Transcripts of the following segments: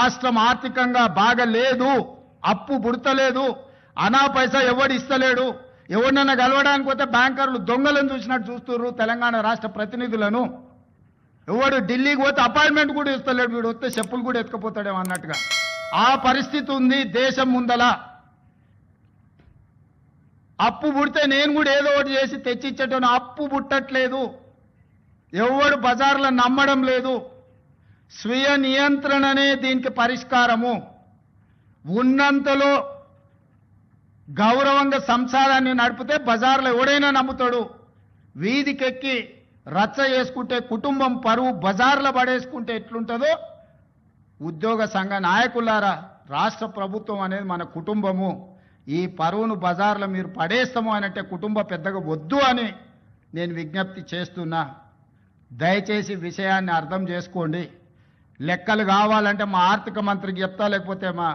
రాష్ట్రం ఆర్థికంగా బాగా లేదు, అప్పు పుడతలేదు, అనా పైసా ఎవడు ఇస్తలేడు. ఎవరినైనా కలవడానికి పోతే బ్యాంకర్లు దొంగలను చూసినట్టు చూస్తున్నారు తెలంగాణ రాష్ట్ర ప్రతినిధులను. ఎవడు ఢిల్లీకి పోతే అపాయింట్మెంట్ కూడా ఇస్తలేడు, వీడు వస్తే చెప్పులు కూడా ఎత్తుకుపోతాడేమో అన్నట్టుగా ఆ పరిస్థితి ఉంది దేశం ముందల. అప్పు పుడితే నేను కూడా ఏదో ఒకటి చేసి తెచ్చిచ్చేటోను, అప్పు పుట్టట్లేదు, ఎవడు బజార్లో నమ్మడం లేదు. స్వీయ నియంత్రణనే దీనికి పరిష్కారము. ఉన్నంతలో గౌరవంగా సంసారాన్ని నడిపితే బజార్లో ఎవడైనా నమ్ముతాడు. వీధికెక్కి రచ్చ చేసుకుంటే కుటుంబం పరువు బజార్లో పడేసుకుంటే ఎట్లుంటుందో, ఉద్యోగ సంఘ నాయకులారా, రాష్ట్ర ప్రభుత్వం అనేది మన కుటుంబము. ఈ పరువును బజార్లో మీరు పడేస్తాము అనంటే కుటుంబ పెద్దగా వద్దు అని నేను విజ్ఞప్తి చేస్తున్నా. దయచేసి విషయాన్ని అర్థం చేసుకోండి. లెక్కలు కావాలంటే మా ఆర్థిక మంత్రికి చెప్తా, లేకపోతే మా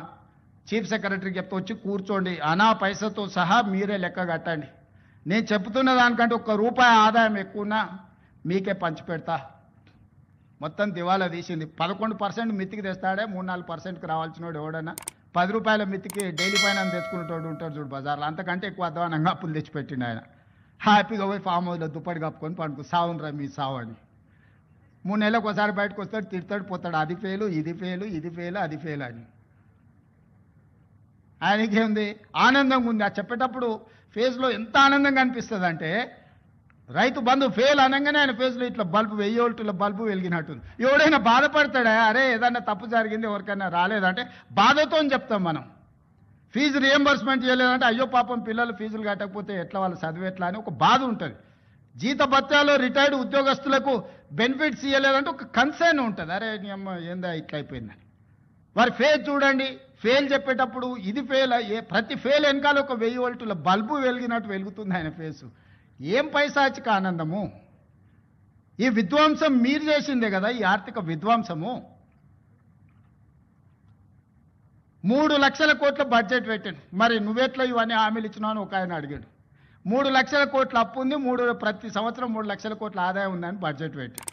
చీఫ్ సెక్రటరీకి చెప్తా, వచ్చి కూర్చోండి, అనా పైసతో సహా మీరే లెక్క కట్టండి. నేను చెప్తున్న దానికంటే ₹1 ఆదాయం ఎక్కువన్నా మీకే పంచిపెడతా. మొత్తం దివాలా తీసింది. 11% మితికి తెస్తాడే, 3-4%కి రావాల్సిన వాడు ఎవడన్నా ₹10 మితికి డైలీ ఫైనాన్స్ తెచ్చుకునేటోడు ఉంటాడు చూడు బజార్లో, అంతకంటే ఎక్కువ అధ్వానంగా అప్పులు తెచ్చిపెట్టిండు ఆయన. హ్యాపీగా పోయి ఫామ్ హౌస్లో దుప్పటి కప్పుకొని పండుకు సావునరా మీ సావు అని. 3 నెలలకు ఒకసారి బయటకు వస్తాడు, తిడతాడు, పోతాడు, అది ఫెయిలు, ఇది ఫెయిలు, ఇది ఫెయిలు, అది ఫెయిల్ అని. ఆయనకేముంది, ఆనందంగా ఉంది. ఆ చెప్పేటప్పుడు ఫేస్లో ఎంత ఆనందంగా అనిపిస్తుంది అంటే, రైతు బంధు ఫెయిల్ అనగానే ఆయన ఫేస్లో ఇట్లా బల్బు 1000 వోల్టుల బల్బు వెలిగినట్టుంది. ఎవడైనా బాధపడతాడా? అరే ఏదన్నా తప్పు జరిగింది, ఎవరికైనా రాలేదంటే బాధతో చెప్తాం మనం. ఫీజు రియంబర్స్మెంట్ చేయలేదంటే అయ్యో పాపం పిల్లలు ఫీజులు కట్టకపోతే ఎట్లా, వాళ్ళు చదివి ఎట్లా అని ఒక బాధ ఉంటుంది. జీత భత్యాలు రిటైర్డ్ ఉద్యోగస్తులకు బెనిఫిట్స్ ఇవ్వలేదంటే ఒక కన్సర్న్ ఉంటుంది. అరే నీ అమ్మ ఏందా ఇట్లా అయిపోయిందని. వారి ఫెయిల్ చూడండి, ఫెయిల్ చెప్పేటప్పుడు ఇది ఫెయిల్, ప్రతి ఫెయిల్ వెనకాల ఒక 1000 వోల్టుల బల్బు వెలిగినట్టు వెలుగుతుంది ఆయన ఫేసు. ఏం పైశాచిక ఆనందము! ఈ విధ్వంసం మీరు చేసిందే కదా, ఈ ఆర్థిక విధ్వంసము. 3 లక్షల కోట్ల బడ్జెట్ పెట్టండి, మరి నువ్వెట్లా ఇవన్నీ హామీలు ఇచ్చినావు అని ఒక ఆయన అడిగాడు. 3 లక్షల కోట్ల అప్పు ఉంది, ప్రతి సంవత్సరం 3 లక్షల కోట్ల ఆదాయం ఉందని బడ్జెట్ పెట్టాడు.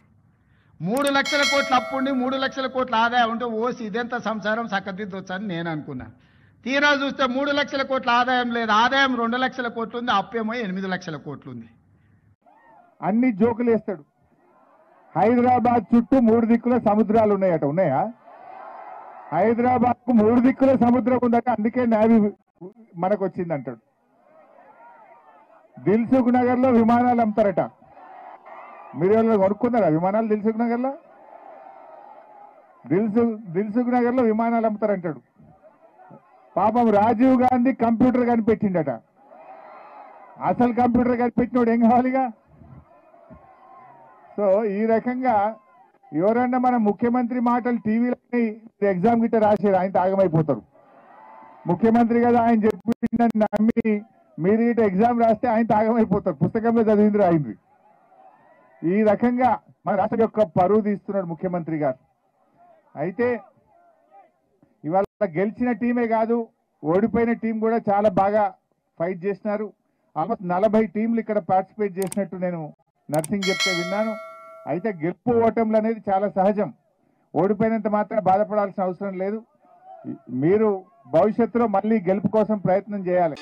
3 లక్షల కోట్ల అప్పు ఉండి 3 లక్షల కోట్ల ఆదాయం ఉంటే ఓసి ఇదెంత సంసారం చక్కదిద్దొచ్చని నేను అనుకున్నాను. తీరా చూస్తే 3 లక్షల కోట్ల ఆదాయం లేదు, ఆదాయం 2 లక్షల కోట్లు ఉంది, అప్పేమో 8 లక్షల కోట్లు ఉంది. అన్ని జోకులు వేస్తాడు. హైదరాబాద్ చుట్టూ 3 దిక్కుల సముద్రాలు ఉన్నాయట, ఉన్నాయా? హైదరాబాద్కు 3 దిక్కుల సముద్రం ఉందట, అందుకే నేవీ మనకు వచ్చింది అంటాడు. దిల్సుఖ్ నగర్ లో విమానాలు అమ్ముతారట. మీరు ఎవరు కొనుక్కున్నారా విమానాలు దిల్సుఖ్ నగర్ లో? దిల్సుఖ్ నగర్ లో విమానాలు అమ్ముతారంటాడు. పాపం రాజీవ్ గాంధీ కంప్యూటర్ కనిపెట్టిండట. అసలు కంప్యూటర్ కనిపెట్టినోడు ఏం కావాలిగా? సో ఈ రకంగా ఎవరన్నా మన ముఖ్యమంత్రి మాటలు టీవీలో ఎగ్జామ్ గిట్ట రాసేది, ఆయన ఆగమైపోతారు. ముఖ్యమంత్రి కదా ఆయన చెప్పిందని నమ్మి మీరు గిట్ట ఎగ్జామ్ రాస్తే ఆయన ఆగమైపోతారు. పుస్తకంలో చదివింది రాయింది. ఈ రకంగా మన రాష్ట్రం యొక్క పరువు తీస్తున్నాడు ముఖ్యమంత్రి గారు. అయితే ఇవాళ గెలిచిన టీమే కాదు, ఓడిపోయిన టీం కూడా చాలా బాగా ఫైట్ చేసినారు. ఆల్మోస్ట్ 40 టీంలు ఇక్కడ పార్టిసిపేట్ చేసినట్టు నేను నర్సింగ్ చెప్తే విన్నాను. అయితే గెలుపు ఓటములు అనేది చాలా సహజం. ఓడిపోయినంత మాత్రం బాధపడాల్సిన అవసరం లేదు. మీరు భవిష్యత్తులో మళ్ళీ గెలుపు కోసం ప్రయత్నం చేయాలి.